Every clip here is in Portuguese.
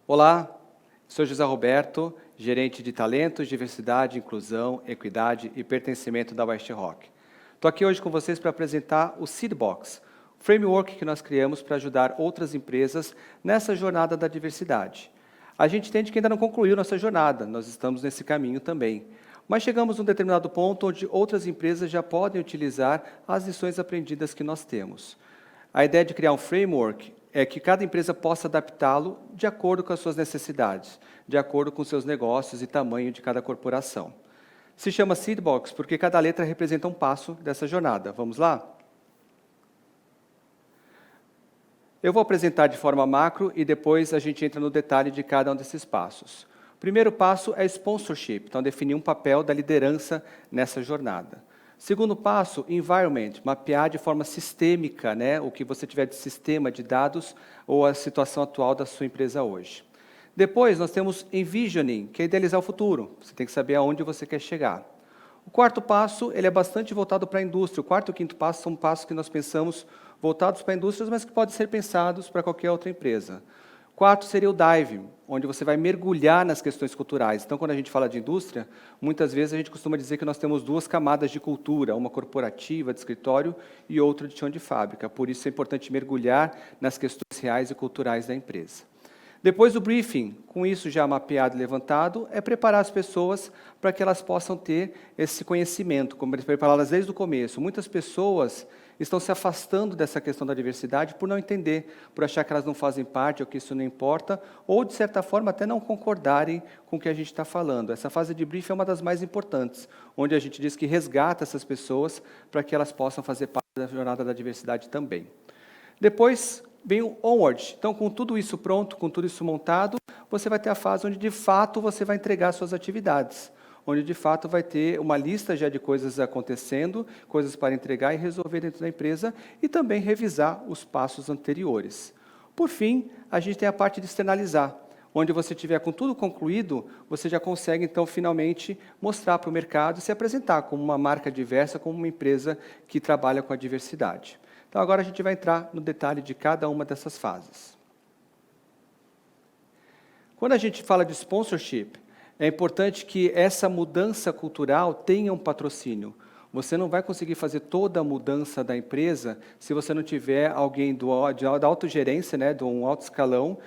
Olá, sou José Roberto, gerente de talentos, diversidade, inclusão, equidade e pertencimento da WestRock. Estou aqui hoje com vocês para apresentar o Seedbox, framework que nós criamos para ajudar outras empresas nessa jornada da diversidade. A gente entende que ainda não concluiu nossa jornada, nós estamos nesse caminho também. Mas chegamos a um determinado ponto onde outras empresas já podem utilizar as lições aprendidas que nós temos. A ideia de criar um framework é que cada empresa possa adaptá-lo de acordo com as suas necessidades, de acordo com seus negócios e tamanho de cada corporação. Se chama Seedbox porque cada letra representa um passo dessa jornada. Vamos lá? Eu vou apresentar de forma macro e depois a gente entra no detalhe de cada um desses passos. O primeiro passo é sponsorship, então definir um papel da liderança nessa jornada. Segundo passo, environment, mapear de forma sistêmica, o que você tiver de sistema de dados ou a situação atual da sua empresa hoje. Depois, nós temos envisioning, que é idealizar o futuro. Você tem que saber aonde você quer chegar. O quarto passo, ele é bastante voltado para a indústria. O quarto e o quinto passo são passos que nós pensamos voltados para indústrias, mas que podem ser pensados para qualquer outra empresa. Quarto seria o dive, onde você vai mergulhar nas questões culturais. Então, quando a gente fala de indústria, muitas vezes a gente costuma dizer que nós temos duas camadas de cultura, uma corporativa, de escritório, e outra de chão de fábrica. Por isso é importante mergulhar nas questões reais e culturais da empresa. Depois o briefing, com isso já mapeado e levantado, é preparar as pessoas para que elas possam ter esse conhecimento, como prepará-las desde o começo. Muitas pessoas estão se afastando dessa questão da diversidade por não entender, por achar que elas não fazem parte, ou que isso não importa, ou, de certa forma, até não concordarem com o que a gente está falando. Essa fase de briefing é uma das mais importantes, onde a gente diz que resgata essas pessoas para que elas possam fazer parte da jornada da diversidade também. Depois vem o onward. Então, com tudo isso pronto, com tudo isso montado, você vai ter a fase onde, de fato, você vai entregar suas atividades, onde, de fato, vai ter uma lista já de coisas acontecendo, coisas para entregar e resolver dentro da empresa, e também revisar os passos anteriores. Por fim, a gente tem a parte de externalizar, onde você tiver com tudo concluído, você já consegue, então, finalmente, mostrar para o mercado e se apresentar como uma marca diversa, como uma empresa que trabalha com a diversidade. Então, agora a gente vai entrar no detalhe de cada uma dessas fases. Quando a gente fala de sponsorship, é importante que essa mudança cultural tenha um patrocínio. Você não vai conseguir fazer toda a mudança da empresa se você não tiver alguém da autogerência, de um alto escalão,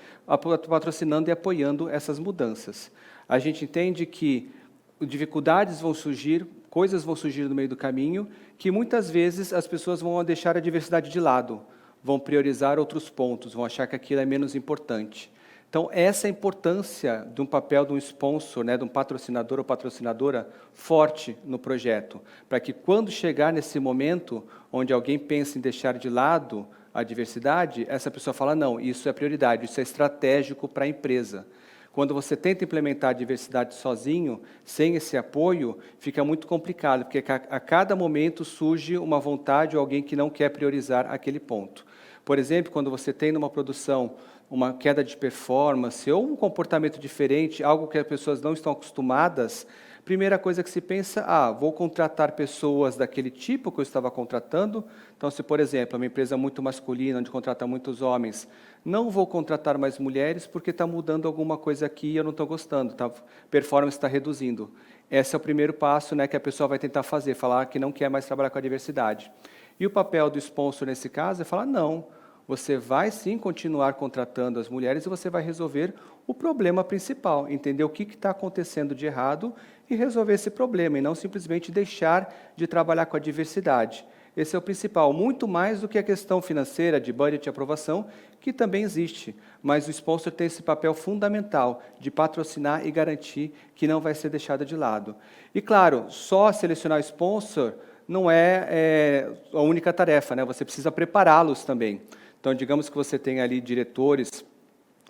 patrocinando e apoiando essas mudanças. A gente entende que dificuldades vão surgir, coisas vão surgir no meio do caminho, que muitas vezes as pessoas vão deixar a diversidade de lado, vão priorizar outros pontos, vão achar que aquilo é menos importante. Então, essa é a importância de um papel de um sponsor, de um patrocinador ou patrocinadora forte no projeto, para que quando chegar nesse momento onde alguém pensa em deixar de lado a diversidade, essa pessoa fala, não, isso é prioridade, isso é estratégico para a empresa. Quando você tenta implementar a diversidade sozinho, sem esse apoio, fica muito complicado, porque a cada momento surge uma vontade ou alguém que não quer priorizar aquele ponto. Por exemplo, quando você tem numa produção uma queda de performance ou um comportamento diferente, algo que as pessoas não estão acostumadas, primeira coisa que se pensa, vou contratar pessoas daquele tipo que eu estava contratando. Então, se, por exemplo, é uma empresa muito masculina, onde contrata muitos homens, não vou contratar mais mulheres porque está mudando alguma coisa aqui e eu não estou gostando, a performance está reduzindo. Esse é o primeiro passo que a pessoa vai tentar fazer, falar que não quer mais trabalhar com a diversidade. E o papel do sponsor, nesse caso, é falar, não, você vai sim continuar contratando as mulheres e você vai resolver o problema principal, entender o que está acontecendo de errado e resolver esse problema, e não simplesmente deixar de trabalhar com a diversidade. Esse é o principal, muito mais do que a questão financeira, de budget e aprovação, que também existe, mas o sponsor tem esse papel fundamental de patrocinar e garantir que não vai ser deixado de lado. E, claro, só selecionar o sponsor não é a única tarefa, você precisa prepará-los também. Então, digamos que você tem ali diretores,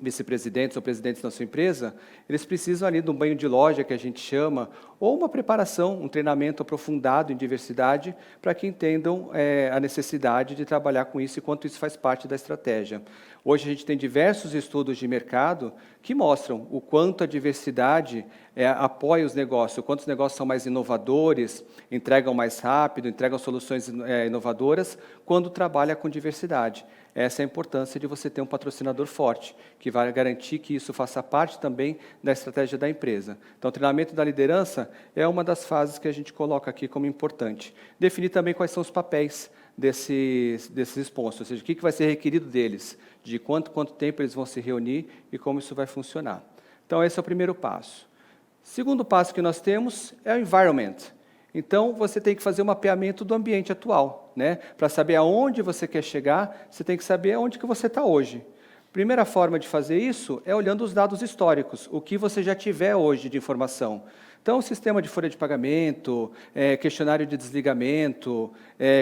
vice-presidentes ou presidentes da sua empresa, eles precisam ali de um banho de loja, que a gente chama, ou uma preparação, um treinamento aprofundado em diversidade, para que entendam a necessidade de trabalhar com isso e quanto isso faz parte da estratégia. Hoje a gente tem diversos estudos de mercado que mostram o quanto a diversidade apoia os negócios, o quanto os negócios são mais inovadores, entregam mais rápido, entregam soluções inovadoras, quando trabalha com diversidade. Essa é a importância de você ter um patrocinador forte, que vai garantir que isso faça parte também da estratégia da empresa. Então, o treinamento da liderança é uma das fases que a gente coloca aqui como importante. Definir também quais são os papéis desses sponsors, ou seja, o que vai ser requerido deles, de quanto tempo eles vão se reunir e como isso vai funcionar. Então, esse é o primeiro passo. Segundo passo que nós temos é o environment. Então, você tem que fazer um mapeamento do ambiente atual, né? Para saber aonde você quer chegar, você tem que saber aonde que você está hoje. Primeira forma de fazer isso é olhando os dados históricos, o que você já tiver hoje de informação. Então, sistema de folha de pagamento, questionário de desligamento,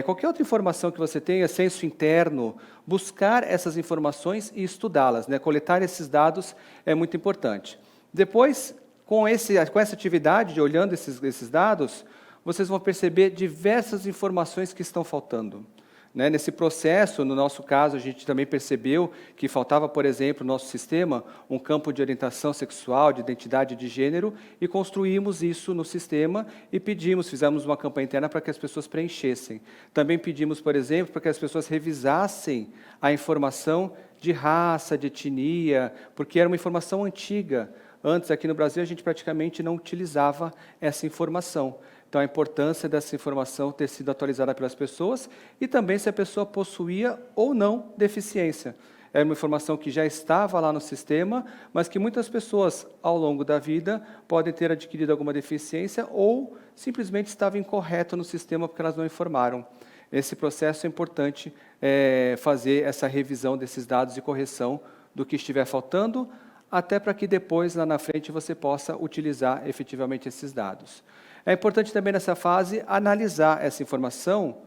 qualquer outra informação que você tenha, censo interno, buscar essas informações e estudá-las, né? Coletar esses dados é muito importante. Depois, com essa atividade de olhando esses dados, vocês vão perceber diversas informações que estão faltando. Né? Nesse processo, no nosso caso, a gente também percebeu que faltava, por exemplo, no nosso sistema, um campo de orientação sexual, de identidade de gênero, e construímos isso no sistema e fizemos uma campanha interna para que as pessoas preenchessem. Também pedimos, por exemplo, para que as pessoas revisassem a informação de raça, de etnia, porque era uma informação antiga. Antes, aqui no Brasil, a gente praticamente não utilizava essa informação. Então, a importância dessa informação ter sido atualizada pelas pessoas e também se a pessoa possuía ou não deficiência. Era uma informação que já estava lá no sistema, mas que muitas pessoas, ao longo da vida, podem ter adquirido alguma deficiência ou simplesmente estava incorreto no sistema porque elas não informaram. Esse processo é importante fazer essa revisão desses dados e correção do que estiver faltando, até para que depois, lá na frente, você possa utilizar efetivamente esses dados. É importante também nessa fase analisar essa informação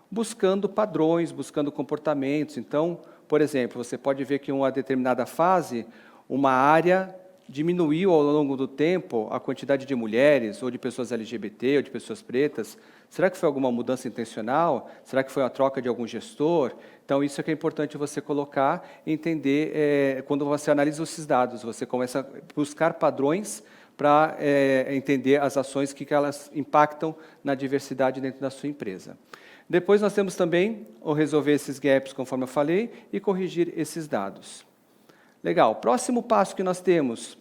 buscando padrões, buscando comportamentos. Então, por exemplo, você pode ver que em uma determinada fase, uma área diminuiu ao longo do tempo a quantidade de mulheres, ou de pessoas LGBT, ou de pessoas pretas. Será que foi alguma mudança intencional? Será que foi uma troca de algum gestor? Então, isso é que é importante você colocar e entender, quando você analisa esses dados, você começa a buscar padrões para entender as ações que elas impactam na diversidade dentro da sua empresa. Depois nós temos também o resolver esses gaps, conforme eu falei, e corrigir esses dados. Legal. Próximo passo que nós temos,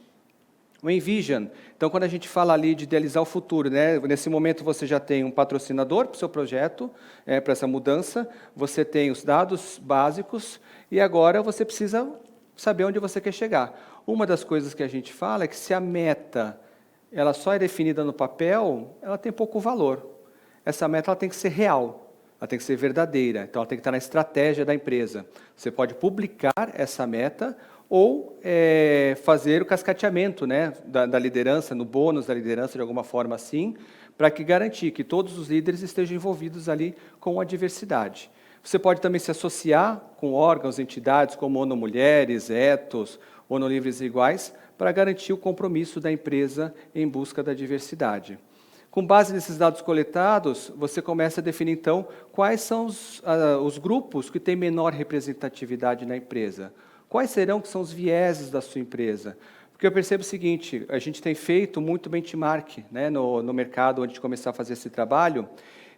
o Envision. Então, quando a gente fala ali de idealizar o futuro, né? Nesse momento você já tem um patrocinador para o seu projeto, para essa mudança, você tem os dados básicos, e agora você precisa saber onde você quer chegar. Uma das coisas que a gente fala é que se a meta ela só é definida no papel, ela tem pouco valor. Essa meta ela tem que ser real, ela tem que ser verdadeira, então ela tem que estar na estratégia da empresa. Você pode publicar essa meta ou fazer o cascateamento, né, da liderança, no bônus da liderança, de alguma forma assim, para que garantir que todos os líderes estejam envolvidos ali com a diversidade. Você pode também se associar com órgãos, entidades como ONU Mulheres, Ethos, ONU Livres e Iguais, para garantir o compromisso da empresa em busca da diversidade. Com base nesses dados coletados, você começa a definir, então, quais são os grupos que têm menor representatividade na empresa. Quais serão que são os vieses da sua empresa? Porque eu percebo o seguinte, a gente tem feito muito benchmark, né, no mercado onde a gente começar a fazer esse trabalho,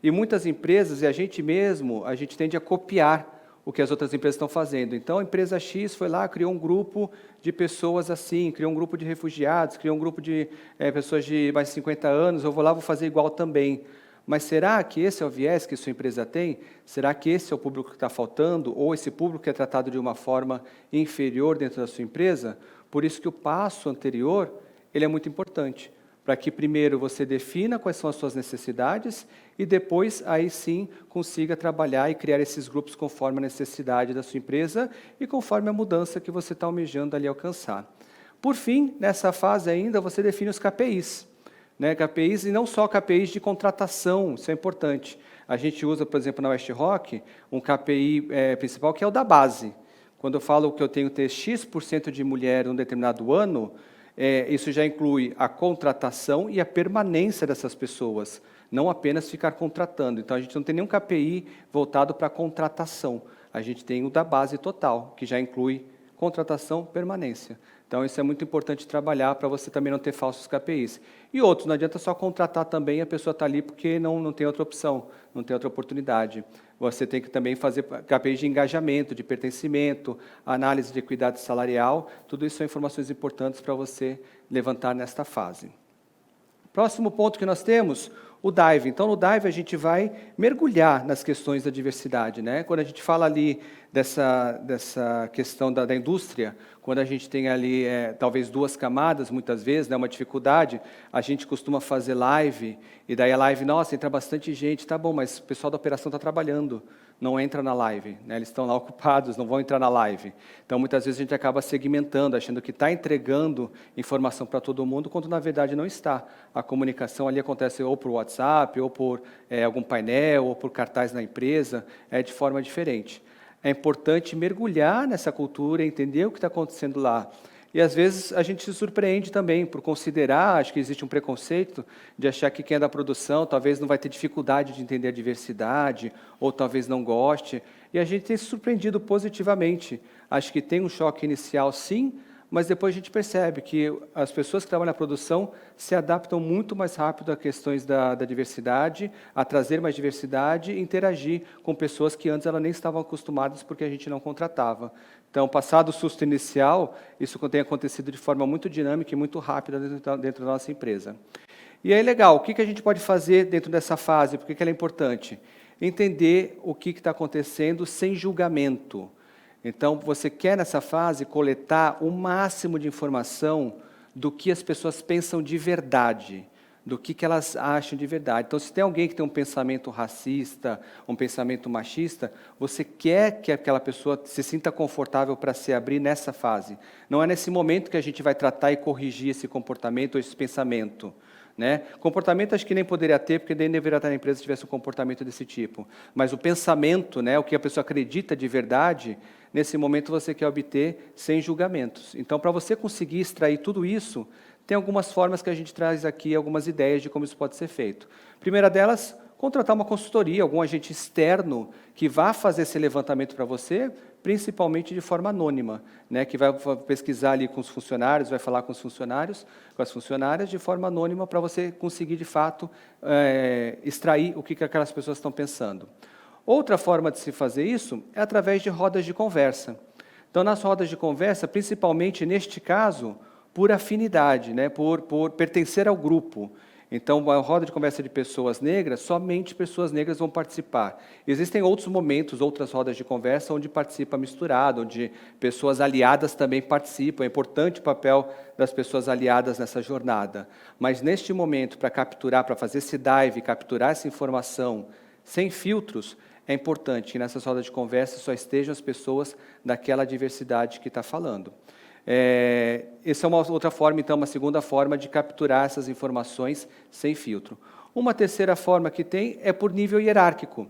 e muitas empresas, e a gente mesmo, a gente tende a copiar o que as outras empresas estão fazendo. Então, a empresa X foi lá, criou um grupo de pessoas assim, criou um grupo de refugiados, criou um grupo de pessoas de mais de 50 anos, eu vou lá, vou fazer igual também. Mas será que esse é o viés que sua empresa tem? Será que esse é o público que está faltando? Ou esse público que é tratado de uma forma inferior dentro da sua empresa? Por isso que o passo anterior, ele é muito importante, para que primeiro você defina quais são as suas necessidades e depois, aí sim, consiga trabalhar e criar esses grupos conforme a necessidade da sua empresa e conforme a mudança que você está almejando ali alcançar. Por fim, nessa fase ainda, você define os KPIs. Né, KPIs e não só KPIs de contratação, isso é importante. A gente usa, por exemplo, na WestRock, um KPI principal que é o da base. Quando eu falo que eu tenho que ter X% de mulher em um determinado ano, isso já inclui a contratação e a permanência dessas pessoas, não apenas ficar contratando. Então, a gente não tem nenhum KPI voltado para a contratação. A gente tem o da base total, que já inclui contratação, permanência. Então, isso é muito importante trabalhar para você também não ter falsos KPIs. E outros, não adianta só contratar também, a pessoa está ali porque não tem outra opção, não tem outra oportunidade. Você tem que também fazer KPIs de engajamento, de pertencimento, análise de equidade salarial, tudo isso são informações importantes para você levantar nesta fase. Próximo ponto que nós temos, o Dive. Então, no Dive, a gente vai mergulhar nas questões da diversidade, né? Quando a gente fala ali dessa questão da indústria, quando a gente tem ali, talvez, 2 camadas, muitas vezes, né, uma dificuldade, a gente costuma fazer live, e daí a live, nossa, entra bastante gente, tá bom, mas o pessoal da operação está trabalhando, não entra na live, né? Eles estão lá ocupados, não vão entrar na live. Então, muitas vezes a gente acaba segmentando, achando que está entregando informação para todo mundo, quando na verdade não está. A comunicação ali acontece ou por WhatsApp, ou por algum painel, ou por cartaz na empresa, de forma diferente. É importante mergulhar nessa cultura, entender o que está acontecendo lá. E, às vezes, a gente se surpreende também por considerar, acho que existe um preconceito de achar que quem é da produção talvez não vai ter dificuldade de entender a diversidade, ou talvez não goste. E a gente tem se surpreendido positivamente. Acho que tem um choque inicial, sim, mas depois a gente percebe que as pessoas que trabalham na produção se adaptam muito mais rápido a questões da diversidade, a trazer mais diversidade e interagir com pessoas que antes elas nem estavam acostumadas porque a gente não contratava. Então, passado o susto inicial, isso tem acontecido de forma muito dinâmica e muito rápida dentro da nossa empresa. E aí, legal, o que a gente pode fazer dentro dessa fase? Por que ela é importante? Entender o que está acontecendo sem julgamento. Então, você quer, nessa fase, coletar o máximo de informação do que as pessoas pensam de verdade, do que elas acham de verdade. Então, se tem alguém que tem um pensamento racista, um pensamento machista, você quer que aquela pessoa se sinta confortável para se abrir nessa fase. Não é nesse momento que a gente vai tratar e corrigir esse comportamento ou esse pensamento. Né? Comportamento acho que nem poderia ter, porque nem deveria estar na empresa se tivesse um comportamento desse tipo. Mas o pensamento, né, o que a pessoa acredita de verdade, nesse momento você quer obter sem julgamentos. Então, para você conseguir extrair tudo isso, tem algumas formas que a gente traz aqui, algumas ideias de como isso pode ser feito. Primeira delas, contratar uma consultoria, algum agente externo que vá fazer esse levantamento para você, principalmente de forma anônima, né, que vai pesquisar ali com os funcionários, vai falar com os funcionários, com as funcionárias, de forma anônima, para você conseguir, de fato, extrair o que aquelas pessoas estão pensando. Outra forma de se fazer isso é através de rodas de conversa. Então, nas rodas de conversa, principalmente neste caso, por afinidade, né, por pertencer ao grupo. Então, a roda de conversa de pessoas negras, somente pessoas negras vão participar. Existem outros momentos, outras rodas de conversa, onde participa misturado, onde pessoas aliadas também participam. É importante o papel das pessoas aliadas nessa jornada. Mas, neste momento, para capturar, para fazer esse dive, capturar essa informação sem filtros, é importante que nessas rodas de conversa só estejam as pessoas daquela diversidade que está falando. Essa é uma outra forma, então, uma segunda forma de capturar essas informações sem filtro. Uma terceira forma que tem é por nível hierárquico.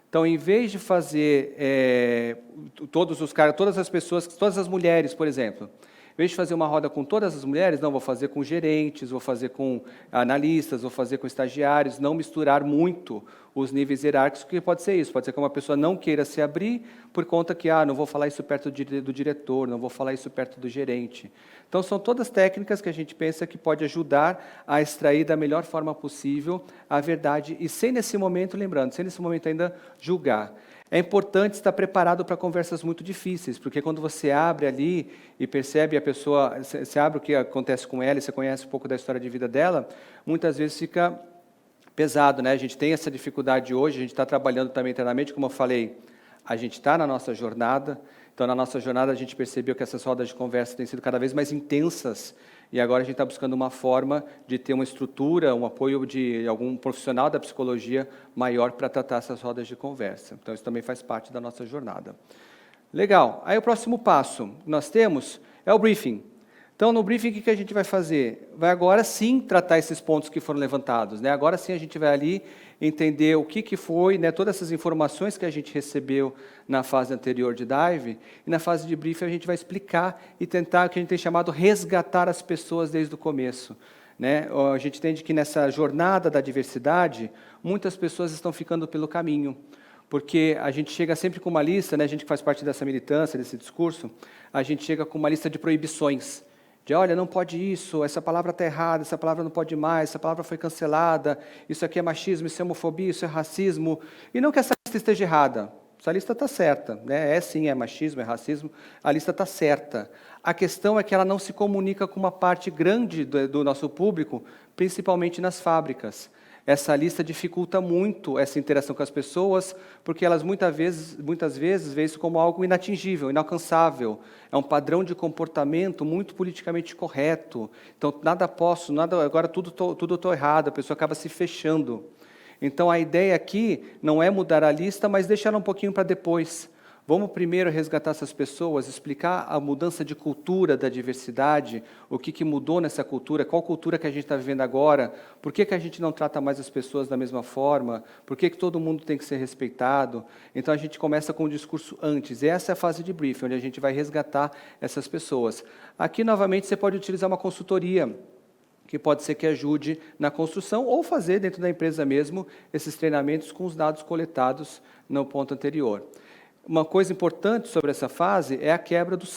Então, em vez de fazer todos os caras, todas as pessoas, todas as mulheres, por exemplo, em vez de fazer uma roda com todas as mulheres, não, vou fazer com gerentes, vou fazer com analistas, vou fazer com estagiários, não misturar muito os níveis hierárquicos, porque pode ser isso, pode ser que uma pessoa não queira se abrir por conta que, não vou falar isso perto do diretor, não vou falar isso perto do gerente. Então, são todas técnicas que a gente pensa que pode ajudar a extrair da melhor forma possível a verdade, e sem nesse momento, lembrando, sem nesse momento ainda julgar. É importante estar preparado para conversas muito difíceis, porque quando você abre ali e percebe a pessoa, você abre o que acontece com ela e você conhece um pouco da história de vida dela, muitas vezes fica pesado, né? A gente tem essa dificuldade hoje, a gente está trabalhando também internamente, como eu falei, a gente está na nossa jornada, então na nossa jornada a gente percebeu que essas rodas de conversa têm sido cada vez mais intensas, e agora a gente está buscando uma forma de ter uma estrutura, um apoio de algum profissional da psicologia maior para tratar essas rodas de conversa. Então, isso também faz parte da nossa jornada. Legal. Aí, o próximo passo que nós temos é o briefing. Então, no briefing, o que a gente vai fazer? Vai agora sim tratar esses pontos que foram levantados, né? Agora sim a gente vai ali entender o que foi, né, todas essas informações que a gente recebeu na fase anterior de dive, e na fase de briefing a gente vai explicar e tentar, o que a gente tem chamado, resgatar as pessoas desde o começo. Né? A gente entende que nessa jornada da diversidade, muitas pessoas estão ficando pelo caminho, porque a gente chega sempre com uma lista, né, a gente que faz parte dessa militância, desse discurso, a gente chega com uma lista de proibições, de, olha, não pode isso, essa palavra está errada, essa palavra não pode mais, essa palavra foi cancelada, isso aqui é machismo, isso é homofobia, isso é racismo, e não que essa lista esteja errada, essa lista está certa, né? Sim, é machismo, é racismo, a lista está certa. A questão é que ela não se comunica com uma parte grande do nosso público, principalmente nas fábricas. Essa lista dificulta muito essa interação com as pessoas, porque elas muitas vezes veem isso como algo inatingível, inalcançável. É um padrão de comportamento muito politicamente correto. Então, nada posso, nada, agora tudo estou errado, a pessoa acaba se fechando. Então, a ideia aqui não é mudar a lista, mas deixar ela um pouquinho para depois. Vamos primeiro resgatar essas pessoas, explicar a mudança de cultura da diversidade, o que mudou nessa cultura, qual cultura que a gente está vivendo agora, por que a gente não trata mais as pessoas da mesma forma, por que todo mundo tem que ser respeitado. Então, a gente começa com um discurso antes, e essa é a fase de briefing, onde a gente vai resgatar essas pessoas. Aqui, novamente, você pode utilizar uma consultoria, que pode ser que ajude na construção, ou fazer dentro da empresa mesmo esses treinamentos com os dados coletados no ponto anterior. Uma coisa importante sobre essa fase é a quebra dos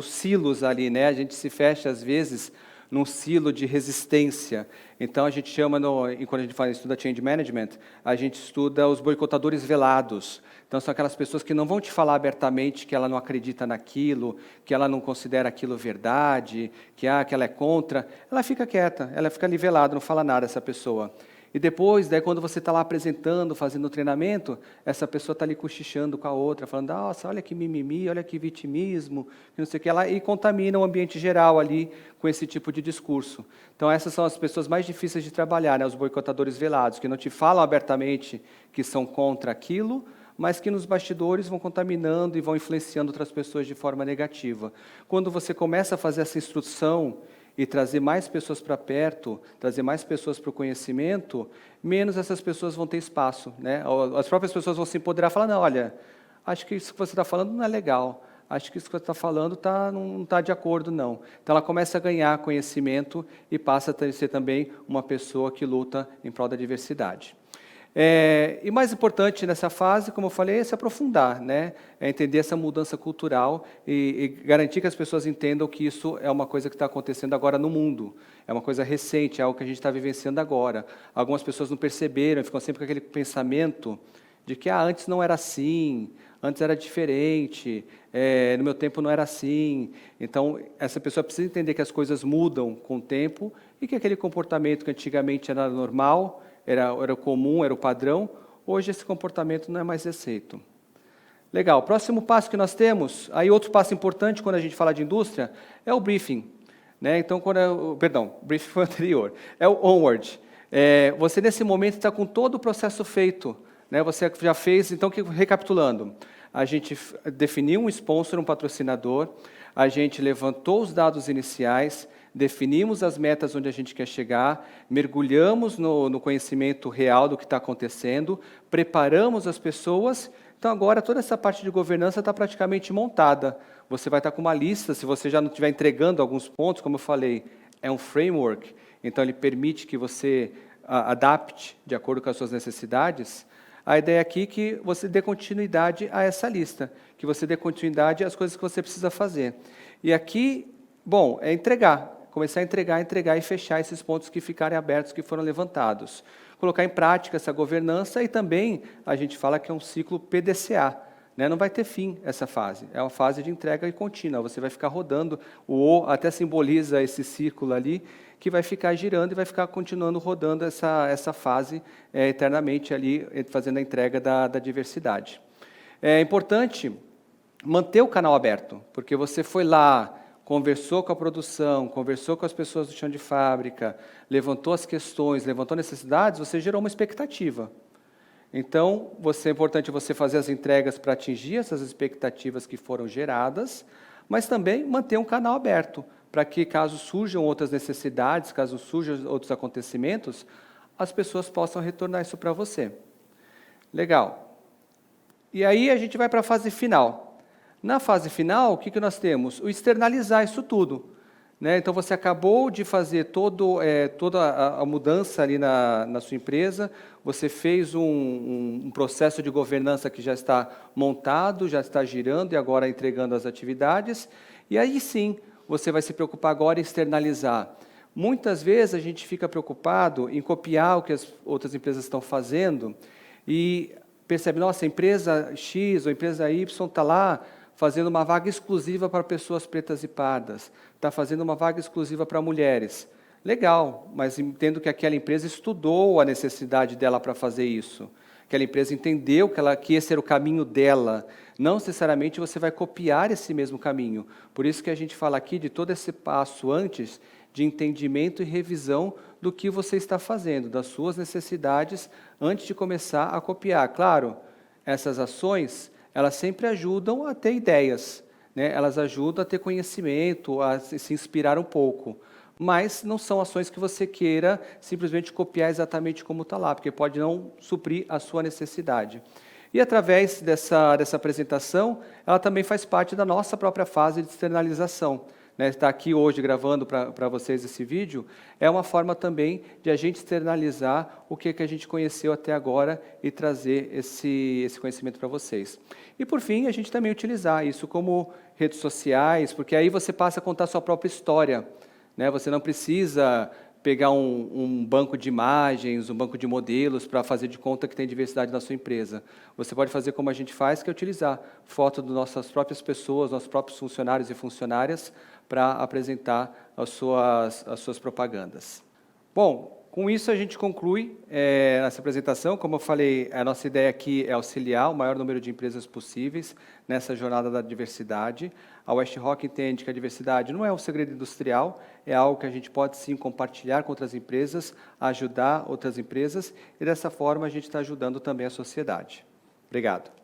silos ali, né? A gente se fecha, às vezes, num silo de resistência. Então, a gente chama, quando a gente estuda Change Management, a gente estuda os boicotadores velados. Então, são aquelas pessoas que não vão te falar abertamente que ela não acredita naquilo, que ela não considera aquilo verdade, que ela é contra. Ela fica quieta, ela fica ali velada, não fala nada, essa pessoa. E depois, daí, quando você está lá apresentando, fazendo o treinamento, essa pessoa está ali cochichando com a outra, falando, nossa, olha que mimimi, olha que vitimismo, que não sei o que lá, e contamina o ambiente geral ali com esse tipo de discurso. Então, essas são as pessoas mais difíceis de trabalhar, né, os boicotadores velados, que não te falam abertamente que são contra aquilo, mas que nos bastidores vão contaminando e vão influenciando outras pessoas de forma negativa. Quando você começa a fazer essa instrução e trazer mais pessoas para perto, trazer mais pessoas para o conhecimento, menos essas pessoas vão ter espaço, né? As próprias pessoas vão se empoderar e falar, não, olha, acho que isso que você está falando não é legal, acho que isso que você está falando não está de acordo, não. Então, ela começa a ganhar conhecimento e passa a ser também uma pessoa que luta em prol da diversidade. E mais importante nessa fase, como eu falei, é se aprofundar, né? É entender essa mudança cultural e garantir que as pessoas entendam que isso é uma coisa que está acontecendo agora no mundo. É uma coisa recente, é algo que a gente está vivenciando agora. Algumas pessoas não perceberam, ficam sempre com aquele pensamento de que antes não era assim, antes era diferente, no meu tempo não era assim. Então, essa pessoa precisa entender que as coisas mudam com o tempo e que aquele comportamento que antigamente era normal, era o comum, era o padrão, hoje esse comportamento não é mais aceito. Legal, o próximo passo que nós temos, aí outro passo importante quando a gente fala de indústria, é o briefing. Né? Então, o briefing foi anterior, é o onward. Você nesse momento está com todo o processo feito, né? Você já fez, então, recapitulando, a gente definiu um sponsor, um patrocinador, a gente levantou os dados iniciais, definimos as metas onde a gente quer chegar, mergulhamos no conhecimento real do que está acontecendo, preparamos as pessoas. Então, agora, toda essa parte de governança está praticamente montada. Você vai estar com uma lista, se você já não estiver entregando alguns pontos, como eu falei, é um framework, então ele permite que você adapte de acordo com as suas necessidades. A ideia aqui é que você dê continuidade a essa lista, que você dê continuidade às coisas que você precisa fazer. E aqui, bom, é começar a entregar e fechar esses pontos que ficarem abertos, que foram levantados. Colocar em prática essa governança e também a gente fala que é um ciclo PDCA, né? Não vai ter fim essa fase, é uma fase de entrega e contínua, você vai ficar rodando, o até simboliza esse círculo ali, que vai ficar girando e vai ficar continuando rodando essa fase eternamente ali, fazendo a entrega da diversidade. É importante manter o canal aberto, porque você foi lá, conversou com a produção, conversou com as pessoas do chão de fábrica, levantou as questões, levantou necessidades, você gerou uma expectativa. Então, é importante você fazer as entregas para atingir essas expectativas que foram geradas, mas também manter um canal aberto, para que, caso surjam outras necessidades, caso surjam outros acontecimentos, as pessoas possam retornar isso para você. Legal. E aí a gente vai para a fase final. Na fase final, o que nós temos? O externalizar isso tudo. Né? Então, você acabou de fazer toda a mudança ali na sua empresa, você fez um processo de governança que já está montado, já está girando e agora entregando as atividades, e aí sim, você vai se preocupar agora em externalizar. Muitas vezes a gente fica preocupado em copiar o que as outras empresas estão fazendo e percebe, nossa, a empresa X ou a empresa Y está lá fazendo uma vaga exclusiva para pessoas pretas e pardas, está fazendo uma vaga exclusiva para mulheres. Legal, mas entendo que aquela empresa estudou a necessidade dela para fazer isso. Aquela empresa entendeu que esse era o caminho dela. Não necessariamente você vai copiar esse mesmo caminho. Por isso que a gente fala aqui de todo esse passo antes de entendimento e revisão do que você está fazendo, das suas necessidades, antes de começar a copiar. Claro, essas ações, elas sempre ajudam a ter ideias, né? Elas ajudam a ter conhecimento, a se inspirar um pouco, mas não são ações que você queira simplesmente copiar exatamente como está lá, porque pode não suprir a sua necessidade. E através dessa apresentação, ela também faz parte da nossa própria fase de externalização. Né, estar aqui hoje gravando para vocês esse vídeo, é uma forma também de a gente externalizar o que a gente conheceu até agora e trazer esse conhecimento para vocês. E, por fim, a gente também utilizar isso como redes sociais, porque aí você passa a contar a sua própria história. Né? Você não precisa pegar um banco de imagens, um banco de modelos para fazer de conta que tem diversidade na sua empresa. Você pode fazer como a gente faz, que é utilizar foto das nossas próprias pessoas, nossos próprios funcionários e funcionárias, para apresentar as suas propagandas. Bom, com isso a gente conclui essa apresentação. Como eu falei, a nossa ideia aqui é auxiliar o maior número de empresas possíveis nessa jornada da diversidade. A WestRock entende que a diversidade não é um segredo industrial, é algo que a gente pode sim compartilhar com outras empresas, ajudar outras empresas, e dessa forma a gente está ajudando também a sociedade. Obrigado.